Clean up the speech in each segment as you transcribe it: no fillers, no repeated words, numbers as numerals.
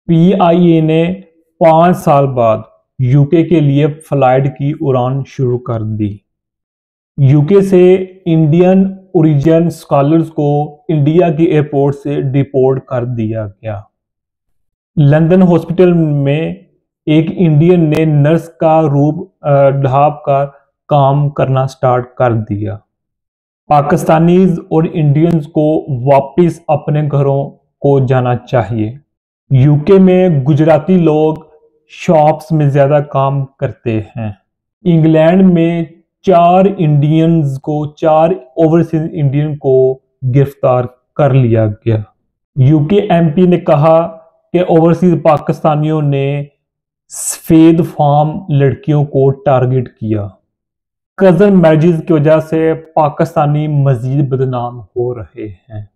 PIA ने 5 साल बाद यूके के लिए फ्लाइट की उड़ान शुरू कर दी। यूके से इंडियन ओरिजिन स्कॉलर्स को इंडिया के एयरपोर्ट से डिपोर्ट कर दिया गया। लंदन हॉस्पिटल में एक इंडियन ने नर्स का रूप ढाप कर काम करना स्टार्ट कर दिया। पाकिस्तानीज और इंडियंस को वापस अपने घरों को जाना चाहिए। यूके में गुजराती लोग शॉप्स में ज्यादा काम करते हैं। इंग्लैंड में 4 ओवरसीज इंडियन को गिरफ्तार कर लिया गया। यूके एमपी ने कहा कि ओवरसीज पाकिस्तानियों ने सफेद फार्म लड़कियों को टारगेट किया। कजन मैरिजेस की वजह से पाकिस्तानी मजीद बदनाम हो रहे हैं।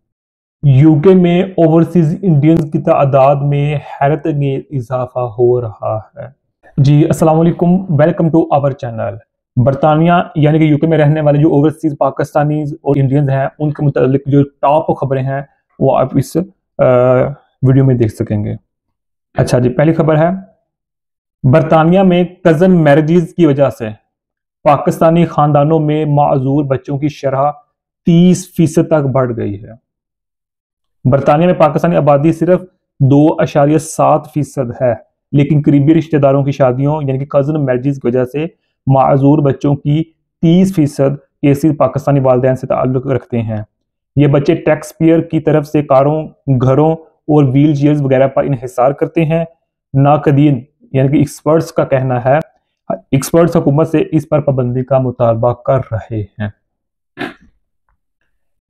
यूके में ओवरसीज इंडियंस की तादाद में हैरत अंगेज इजाफा हो रहा है। जी अस्सलाम वालेकुम, वेलकम टू आवर चैनल। बरतानिया यानी कि यूके में रहने वाले जो ओवरसीज पाकिस्तानी और इंडियंस हैं उनके मुतालिक जो टॉप खबरें हैं वो आप इस वीडियो में देख सकेंगे। अच्छा जी, पहली खबर है, बरतानिया में कजन मैरिजेस की वजह से पाकिस्तानी खानदानों में माजूर बच्चों की शरह 30% तक बढ़ गई है। बरतानिया में पाकिस्तानी आबादी सिर्फ 2.7% है, लेकिन करीबी रिश्तेदारों की शादियों यानी कि कजन मैरिजेस की वजह से माजूर बच्चों की 30% केसेस पाकिस्तानी वालिदैन से ताल्लुक रखते हैं। ये बच्चे टैक्स पेयर की तरफ से कारों, घरों और व्हील चेयर्स वगैरह पर इन्हिसार करते हैं। नाकदीन यानी कि एक्सपर्ट्स का कहना है, एक्सपर्ट्स हुकूमत से इस पर पाबंदी का मुतालबा कर रहे हैं।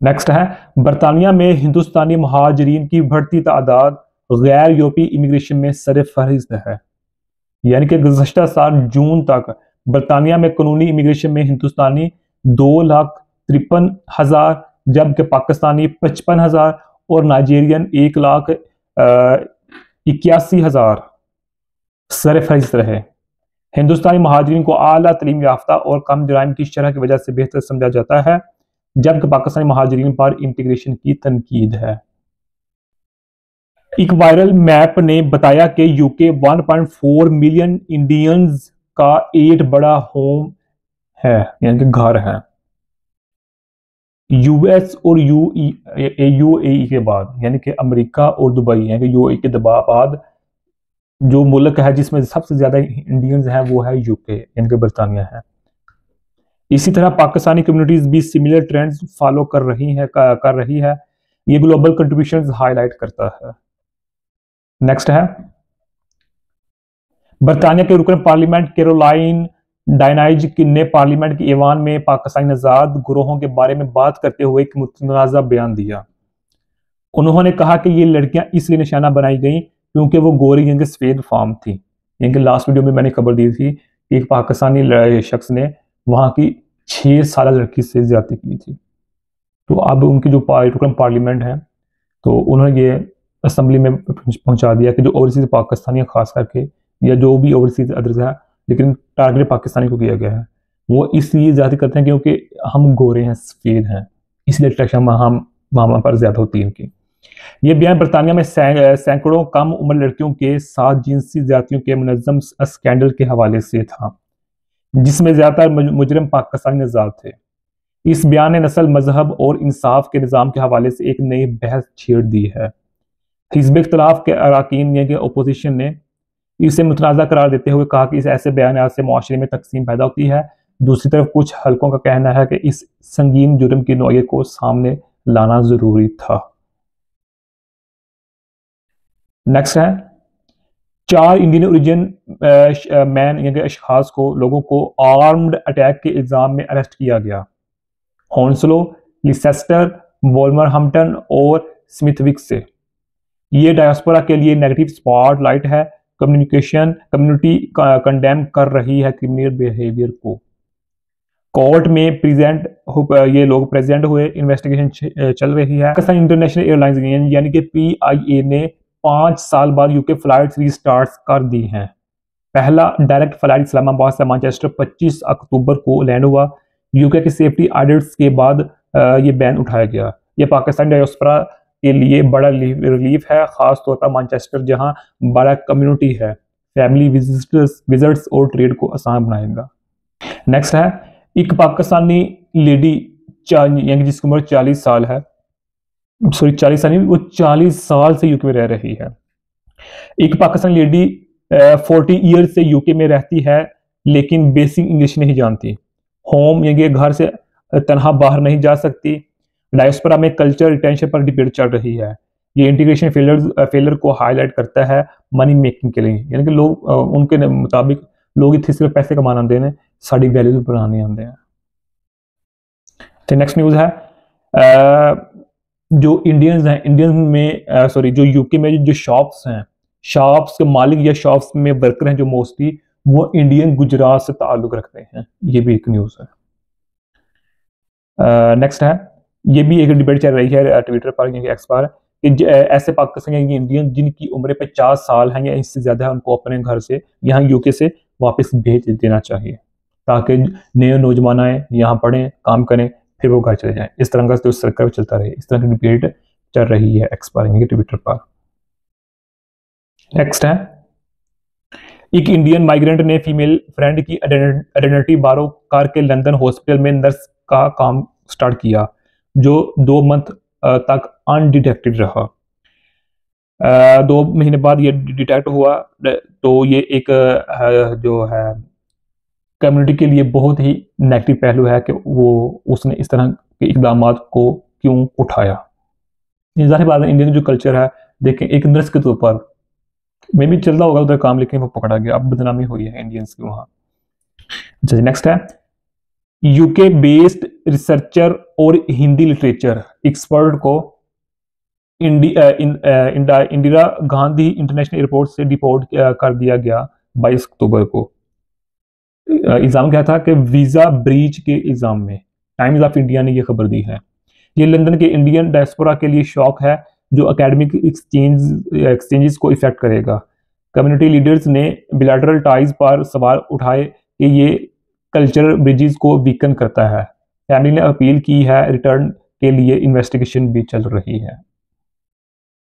नेक्स्ट है, बरतानिया में हिंदुस्तानी महाजरीन की बढ़ती तादाद गैर यूरोपीय इमिग्रेशन में सरफहरिस्त है। यानी कि गुज़श्ता साल जून तक बरतानिया में कानूनी इमिग्रेशन में हिंदुस्तानी 2,53,000 जबकि पाकिस्तानी 55,000 और नाइजीरियन 1,81,000 सरफहरिस्त रहे। हिंदुस्तानी महाजरीन को आला तलीम याफ्ता और कम जराइम की शरह की वजह से बेहतर समझा जाता है, जबकि पाकिस्तानी महाजरीन पर इंटीग्रेशन की तनकीद है। एक वायरल मैप ने बताया कि यूके 1.4 मिलियन इंडियंस का 8 बड़ा होम है यानी कि घर है। यूएस और यूएई के बाद यानी कि अमेरिका और दुबई यानी कि यूएई के बाद जो मुल्क है जिसमें सबसे ज्यादा इंडियंस हैं वो है यूके यानी कि बरतानिया है। इसी तरह पाकिस्तानी कम्युनिटीज भी सिमिलर ट्रेंड्स फॉलो कर रही है। ये ग्लोबल कंट्रीब्यूशंस हाईलाइट करता है। नेक्स्ट है, बरतानिया के रुकन पार्लियामेंट कैरोलाइन डायनाइज ने पार्लियामेंट की ऐवान में पाकिस्तानी आजाद गुरोहों के बारे में बात करते हुए एक मुतनाज़ा बयान दिया। उन्होंने कहा कि ये लड़कियां इसलिए निशाना बनाई गई क्योंकि वो गोरी यानी कि सफेद फार्म थी। यानी कि लास्ट वीडियो में मैंने खबर दी थी कि एक पाकिस्तानी शख्स ने वहां की 6 साल लड़की से ज्यादती की थी। तो अब उनकी जो रुकन पार्लियामेंट है तो उन्होंने ये असम्बली में पहुंचा दिया कि जो ओवरसीज पाकिस्तानी खास करके या जो भी ओवरसीज अदर्स हैं लेकिन टारगेट पाकिस्तानी को किया गया है, वो इसलिए ज्यादा करते हैं क्योंकि हम गोरे हैं, सफेद हैं, इसलिए अट्रैक्शन हम वहां पर ज्यादा होती है इनकी। ये बयान बरतानिया में सैकड़ों कम उम्र लड़कियों के साथ जिनसी ज्यादतियों के मुनज़्ज़म स्कैंडल के हवाले से था, जिसमें ज्यादातर मुजरिम पाकिस्तानी आजाद थे। इस बयान ने नस्ल, मजहब और इंसाफ के निज़ाम के हवाले से एक नई बहस छेड़ दी है। हिज़्ब इख्तिलाफ के अरकान यानी कि अपोजिशन ने इसे मुतनाज़ा करार देते हुए कहा कि इस ऐसे बयानात से मुआशरे में तकसीम पैदा होती है। दूसरी तरफ कुछ हलकों का कहना है कि इस संगीन जुर्म की नौयत को सामने लाना जरूरी था। नेक्स्ट है, 4 इंडियन ओरिजिन मैन यानी कि अशखास को लोगों को आर्म्ड अटैक के इल्जाम में अरेस्ट किया गया। हॉन्सलो, लिसेस्टर, वोल्वरहम्पटन और स्मिथविक से। ये डायस्पोरा के लिए नेगेटिव स्पॉटलाइट है। कम्युनिटी कंडेम कर रही है क्रिमिनल बिहेवियर को। कोर्ट में ये लोग प्रेजेंट हुए, इन्वेस्टिगेशन चल रही है। पाकिस्तान इंटरनेशनल एयरलाइंस यानी कि पीआईए ने 5 साल बाद यूके फ्लाइट रीस्टार्ट कर दी हैं। पहला डायरेक्ट फ्लाइट इस्लामाबाद से मैनचेस्टर 25 अक्टूबर को लैंड हुआ। यूके के सेफ्टी ऑडिट्स के बाद ये बैन उठाया गया। ये पाकिस्तानी डायस्पोरा के लिए बड़ा रिलीफ है, खास तौर पर मैनचेस्टर जहां बड़ा कम्युनिटी है। फैमिली विजिट्स और ट्रेड को आसान बनाएगा। नेक्स्ट है, एक पाकिस्तानी लेडी यानी जिसकी उम्र 40 साल है, सॉरी 40 साल नहीं, वो 40 साल से यूके में रह रही है। एक पाकिस्तानी लेडी 40 ईयर से यूके में रहती है लेकिन बेसिक इंग्लिश नहीं जानती। होम यानी घर से तनहा बाहर नहीं जा सकती। डायस्पोरा में कल्चर रिटेंशन पर डिबेट चल रही है। ये इंटीग्रेशन फेलर को हाईलाइट करता है मनी मेकिंग के लिए, यानी कि लोग उनके मुताबिक लोग इतने सिर्फ पैसे कमाना आते हैं, साड़ी वैल्यूज बनाने आते हैं। तो नेक्स्ट न्यूज़ है, जो इंडियंस हैं, इंडियन में सॉरी जो यूके में जो शॉप्स हैं, शॉप्स के मालिक या शॉप्स में वर्कर हैं जो मोस्टली वो इंडियन गुजरात से ताल्लुक रखते हैं। ये भी एक न्यूज़ है। नेक्स्ट है, ये भी एक डिबेट चल रही है ट्विटर पर या एक्स पर कि ऐसे पाकिस्तानी इंडियन जिनकी उम्र 50 साल है या इससे ज़्यादा है उनको अपने घर से यहाँ यूके से वापस भेज देना चाहिए ताकि नए नौजवान आए, यहाँ पढ़ें, काम करें, फिर वो घर चले जाएं। इस तरह का तो सर्कल चलता रहे, इस तरह की डिबेट चल रही है एक्स पर यानी ट्विटर पर। नेक्स्ट है, एक इंडियन माइग्रेंट ने फीमेल फ्रेंड की आइडेंटिटी बारो करके लंदन हॉस्पिटल में नर्स का काम स्टार्ट किया जो 2 मंथ तक अनडिटेक्टेड रहा। 2 महीने बाद ये डिटेक्ट हुआ तो ये एक जो है कम्युनिटी के लिए बहुत ही नेगेटिव पहलू है कि वो उसने इस तरह के इकदाम को क्यों उठाया। जाहिर बात है इंडियन जो कल्चर है, देखें एक नर्स के तौर पर मे भी चल रहा होगा उधर काम, लेकिन वो पकड़ा गया, अब बदनामी हुई है इंडियंस की वहाँ। अच्छा, नेक्स्ट है, यूके बेस्ड रिसर्चर और हिंदी लिटरेचर एक्सपर्ट को इंदिरा गांधी इंटरनेशनल एयरपोर्ट से डिपोर्ट कर दिया गया 22 अक्टूबर को। इल्ज़ाम क्या था कि वीज़ा ब्रीच के इल्ज़ाम में। टाइम्स ऑफ इंडिया ने यह खबर दी है। ये लंदन के इंडियन डायस्पोरा के लिए शौक है जो एकेडमिक एक्सचेंजेस को इफेक्ट करेगा। कम्युनिटी लीडर्स ने बिलैटरल टाइज पर सवाल उठाए कि ये कल्चरल ब्रिजेस को वीकन करता है। फैमिली ने अपील की है, रिटर्न के लिए इन्वेस्टिगेशन भी चल रही है।